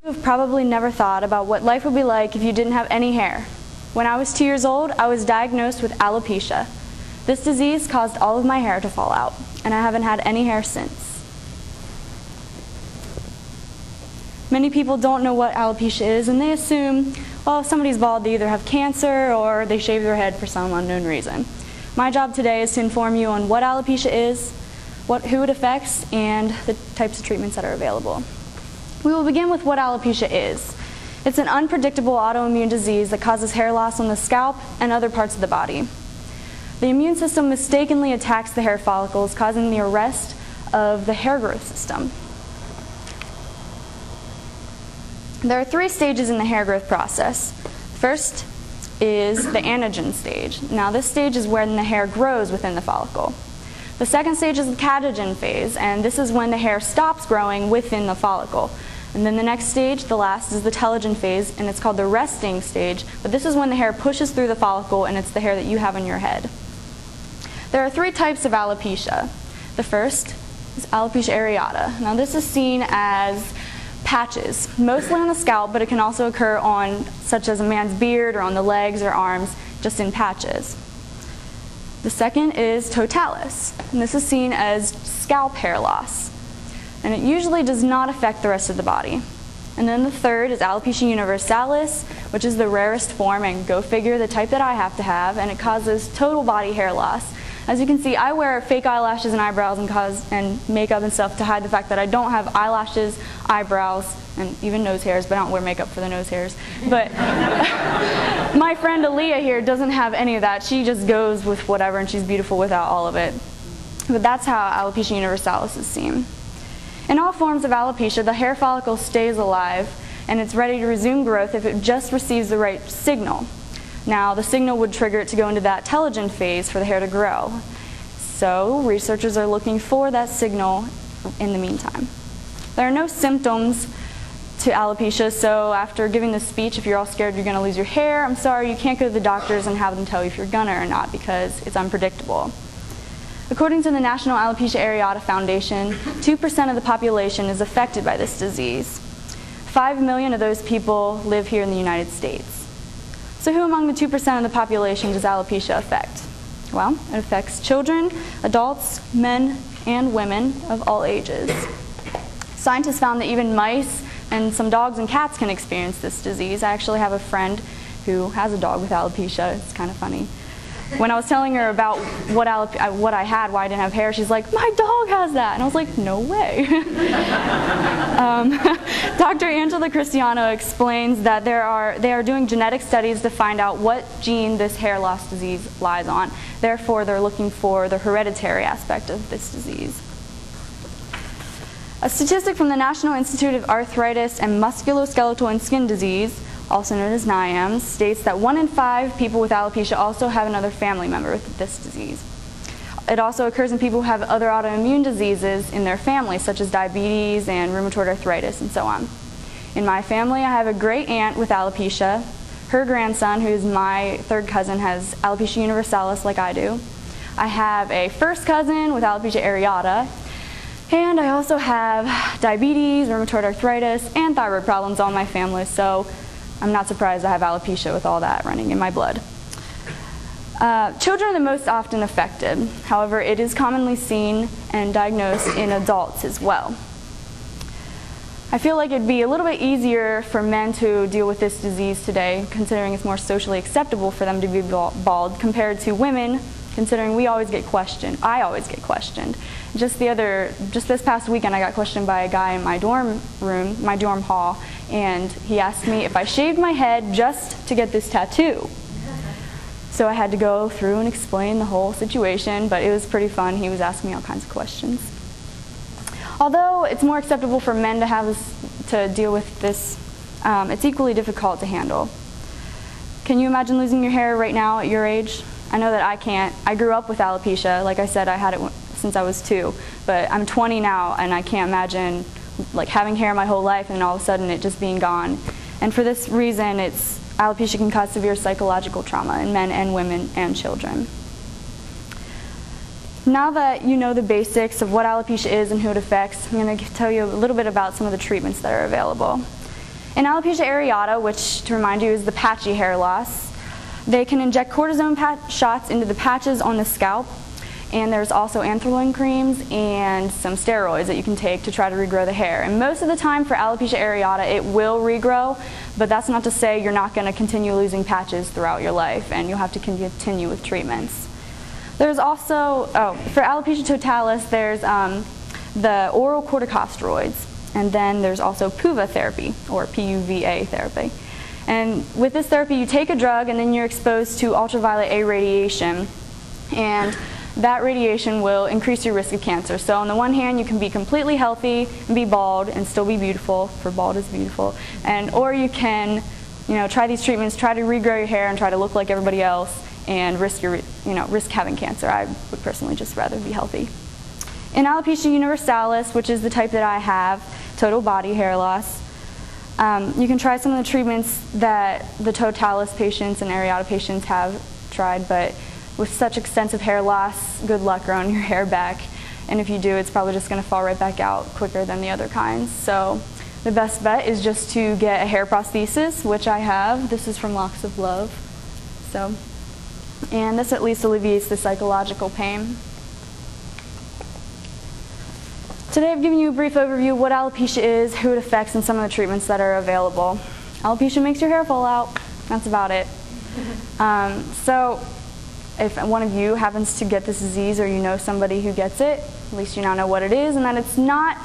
You've probably never thought about what life would be like if you didn't have any hair. When I was 2 years old, I was diagnosed with alopecia. This disease caused all of my hair to fall out, and I haven't had any hair since. Many people don't know what alopecia is, and they assume, well, if somebody's bald, they either have cancer or they shave their head for some unknown reason. My job today is to inform you on what alopecia is, who it affects, and the types of treatments that are available. We will begin with what alopecia is. It's an unpredictable autoimmune disease that causes hair loss on the scalp and other parts of the body. The immune system mistakenly attacks the hair follicles, causing the arrest of the hair growth system. There are 3 stages in the hair growth process. First is the anagen stage. Now this stage is when the hair grows within the follicle. The second stage is the catagen phase, and this is when the hair stops growing within the follicle. And then the next stage, the last, is the telogen phase, and it's called the resting stage, but this is when the hair pushes through the follicle and it's the hair that you have on your head. There are 3 types of alopecia. The first is alopecia areata. Now this is seen as patches, mostly on the scalp, but it can also occur on such as a man's beard or on the legs or arms, just in patches. The second is totalis, and this is seen as scalp hair loss, and it usually does not affect the rest of the body. And then the third is alopecia universalis, which is the rarest form, and go figure, the type that I have to have, and it causes total body hair loss. As you can see, I wear fake eyelashes and eyebrows and makeup and stuff to hide the fact that I don't have eyelashes, eyebrows, and even nose hairs, but I don't wear makeup for the nose hairs. But my friend Aaliyah here doesn't have any of that. She just goes with whatever, and she's beautiful without all of it. But that's how alopecia universalis is seen. In all forms of alopecia, the hair follicle stays alive, and it's ready to resume growth if it just receives the right signal. Now, the signal would trigger it to go into that telogen phase for the hair to grow. So, researchers are looking for that signal in the meantime. There are no symptoms to alopecia, so after giving this speech, if you're all scared you're going to lose your hair, I'm sorry, you can't go to the doctors and have them tell you if you're gonna or not, because it's unpredictable. According to the National Alopecia Areata Foundation, 2% of the population is affected by this disease. 5 million of those people live here in the United States. So who among the 2% of the population does alopecia affect? Well, it affects children, adults, men, and women of all ages. Scientists found that even mice and some dogs and cats can experience this disease. I actually have a friend who has a dog with alopecia. It's kind of funny. When I was telling her about what I had, why I didn't have hair, she's like, my dog has that. And I was like, no way. Dr. Angela Cristiano explains that they are doing genetic studies to find out what gene this hair loss disease lies on. Therefore, they're looking for the hereditary aspect of this disease. A statistic from the National Institute of Arthritis and Musculoskeletal and Skin Disease, also known as NIAMS, states that 1 in 5 people with alopecia also have another family member with this disease. It also occurs in people who have other autoimmune diseases in their family, such as diabetes and rheumatoid arthritis and so on. In my family, I have a great aunt with alopecia. Her grandson, who is my third cousin, has alopecia universalis like I do. I have a first cousin with alopecia areata. And I also have diabetes, rheumatoid arthritis, and thyroid problems all in my family, so I'm not surprised I have alopecia with all that running in my blood. Children are the most often affected. However, it is commonly seen and diagnosed in adults as well. I feel like it'd be a little bit easier for men to deal with this disease today, considering it's more socially acceptable for them to be bald, compared to women, considering we always get questioned. I always get questioned. Just this past weekend, I got questioned by a guy in my dorm room, my dorm hall, and he asked me if I shaved my head just to get this tattoo. So I had to go through and explain the whole situation, but it was pretty fun. He was asking me all kinds of questions. Although it's more acceptable for men to deal with this, it's equally difficult to handle. Can you imagine losing your hair right now at your age? I know that I can't. I grew up with alopecia. Like I said, I had it since I was 2, but I'm 20 now, and I can't imagine like having hair my whole life and all of a sudden it just being gone. And for this reason, alopecia can cause severe psychological trauma in men and women and children. Now that you know the basics of what alopecia is and who it affects, I'm going to tell you a little bit about some of the treatments that are available. In alopecia areata, which to remind you is the patchy hair loss, they can inject cortisone shots into the patches on the scalp, and there's also anthracene creams and some steroids that you can take to try to regrow the hair. And most of the time for alopecia areata, it will regrow, but that's not to say you're not going to continue losing patches throughout your life, and you'll have to continue with treatments. There's also, for alopecia totalis, there's the oral corticosteroids. And then there's also PUVA therapy, or PUVA therapy. And with this therapy, you take a drug and then you're exposed to ultraviolet A radiation. And that radiation will increase your risk of cancer. So on the one hand, you can be completely healthy and be bald and still be beautiful, for bald is beautiful. Or you can, try these treatments, try to regrow your hair and try to look like everybody else and risk having cancer. I would personally just rather be healthy. In alopecia universalis, which is the type that I have, total body hair loss, you can try some of the treatments that the totalis patients and areata patients have tried, but with such extensive hair loss, good luck growing your hair back. And if you do, it's probably just going to fall right back out quicker than the other kinds. So the best bet is just to get a hair prosthesis, which I have. This is from Locks of Love. And this at least alleviates the psychological pain. Today I've given you a brief overview of what alopecia is, who it affects, and some of the treatments that are available. Alopecia makes your hair fall out. That's about it. So if one of you happens to get this disease or you know somebody who gets it, at least you now know what it is and that it's not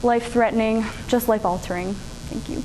life-threatening, just life-altering. Thank you.